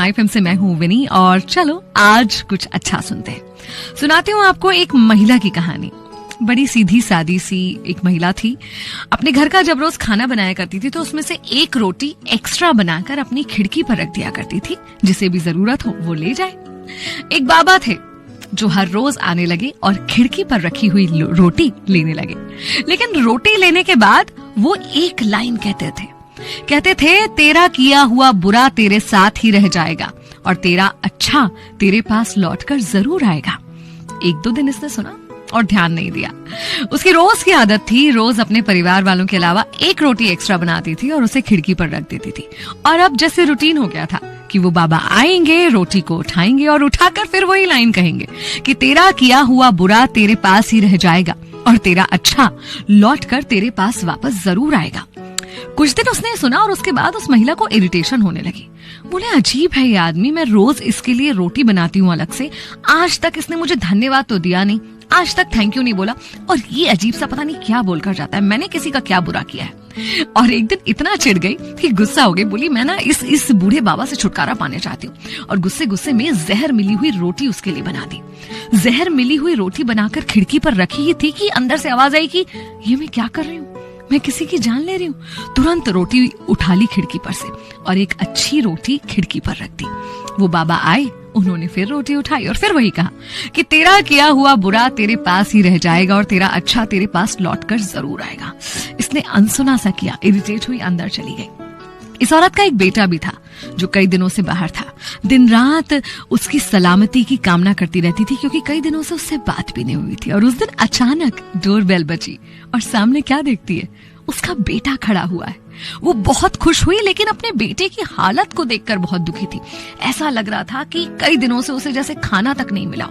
My FM से मैं हूँ विनी और चलो आज कुछ अच्छा सुनते हैं। सुनाती हूँ आपको एक महिला की कहानी। बड़ी सीधी सादी सी एक महिला थी। अपने घर का जब रोज खाना बनाया करती थी तो उसमें से एक रोटी एक्स्ट्रा बनाकर अपनी खिड़की पर रख दिया करती थी, जिसे भी जरूरत हो वो ले जाए। एक बाबा थे जो हर रोज आने लगे और खिड़की पर रखी हुई रोटी लेने लगे। लेकिन रोटी लेने के बाद वो एक लाइन कहते थे, तेरा किया हुआ बुरा तेरे साथ ही रह जाएगा और तेरा अच्छा तेरे पास लौटकर जरूर आएगा। एक दो दिन इसने सुना और ध्यान नहीं दिया। उसकी रोज की आदत थी, रोज अपने परिवार वालों के अलावा एक रोटी एक्स्ट्रा बनाती थी और उसे खिड़की पर रख देती थी। और अब जैसे रूटीन हो गया था कि वो बाबा आएंगे, रोटी को उठाएंगे और उठाकर फिर वही लाइन कहेंगे कि तेरा किया हुआ बुरा तेरे पास ही रह जाएगा और तेरा अच्छा लौटकर तेरे पास वापस जरूर आएगा। कुछ दिन उसने सुना और उसके बाद उस महिला को इरिटेशन होने लगी। बोले, अजीब है ये आदमी, मैं रोज इसके लिए रोटी बनाती हूँ अलग से, आज तक इसने मुझे धन्यवाद तो दिया नहीं, आज तक थैंक यू नहीं बोला, और ये अजीब सा पता नहीं क्या बोलकर जाता है, मैंने किसी का क्या बुरा किया है। और एक दिन इतना चिढ़ गई कि गुस्सा हो गई। बोली, मैं ना इस बूढ़े बाबा से छुटकारा पाने चाहती हूँ। और गुस्से में जहर मिली हुई रोटी उसके लिए बना दी। जहर मिली हुई रोटी बनाकर खिड़की पर रखी ही थी कि अंदर से आवाज आई कि ये मैं क्या कर रही हूँ, मैं किसी की जान ले रही हूँ। तुरंत रोटी उठा ली खिड़की पर से और एक अच्छी रोटी खिड़की पर रख दी। वो बाबा आए, उन्होंने फिर रोटी उठाई और फिर वही कहा कि तेरा किया हुआ बुरा तेरे पास ही रह जाएगा और तेरा अच्छा तेरे पास लौटकर जरूर आएगा। इसने अनसुना सा किया, इरिटेट हुई अंदर चली गई। इस औरत का एक बेटा भी था जो कई दिनों से बाहर था। दिन रात उसकी सलामती की कामना करती रहती थी क्योंकि कई दिनों से उससे बात भी नहीं हुई थी। और उस दिन अचानक डोरबेल बजी और सामने क्या देखती है, उसका बेटा खड़ा हुआ है। वो बहुत खुश हुई लेकिन अपने बेटे की हालत को देखकर बहुत दुखी थी। ऐसा लग रहा था कि कई दिनों से उसे जैसे खाना तक नहीं मिला।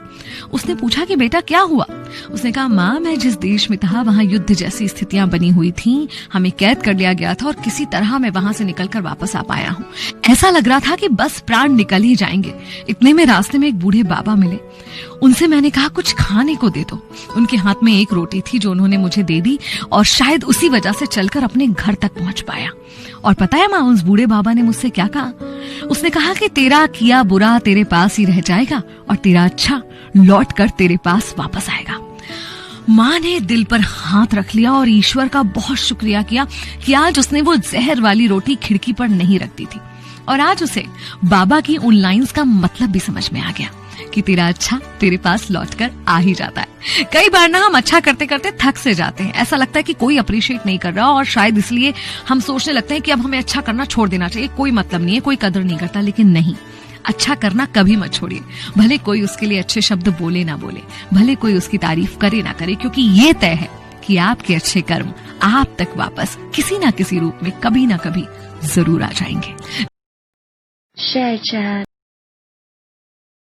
उसने पूछा कि बेटा क्या हुआ। उसने कहा, माँ, मैं जिस देश में था वहां युद्ध जैसी स्थितियां बनी हुई थी, हमें कैद कर लिया गया था और किसी तरह मैं वहां से निकलकर वापस आ पाया हूँ। ऐसा लग रहा था कि बस प्राण निकल ही जाएंगे। इतने में रास्ते में एक बूढ़े बाबा मिले। उनसे मैंने कहा कुछ खाने को दे दो। उनके हाथ में एक रोटी थी जो उन्होंने मुझे दे दी और शायद उसी वजह से चलकर अपने घर तक पहुंच पाया। और पता है माँ, उस बूढ़े बाबा ने मुझसे क्या कहा? उसने कहा कि तेरा किया बुरा तेरे पास ही रह जाएगा और तेरा अच्छा लौट कर तेरे पास वापस आएगा। माँ ने दिल पर हाथ रख लिया और ईश्वर का बहुत शुक्रिया किया कि आज उसने वो जहर वाली रोटी खिड़की पर नहीं रख दी थी। और आज उसे बाबा की उन लाइंस का मतलब भी समझ में आ गया कि तेरा अच्छा तेरे पास लौटकर आ ही जाता है। कई बार ना हम अच्छा करते करते थक से जाते हैं। ऐसा लगता है कि कोई अप्रिशिएट नहीं कर रहा और शायद इसलिए हम सोचने लगते हैं कि अब हमें अच्छा करना छोड़ देना चाहिए, कोई मतलब नहीं है, कोई कदर नहीं करता। लेकिन नहीं, अच्छा करना कभी मत छोड़िए। भले कोई उसके लिए अच्छे शब्द बोले ना बोले, भले कोई उसकी तारीफ करे ना करे, क्योंकि ये तय है कि आपके अच्छे कर्म आप तक वापस किसी ना किसी रूप में कभी ना कभी जरूर आ जाएंगे। Share chat.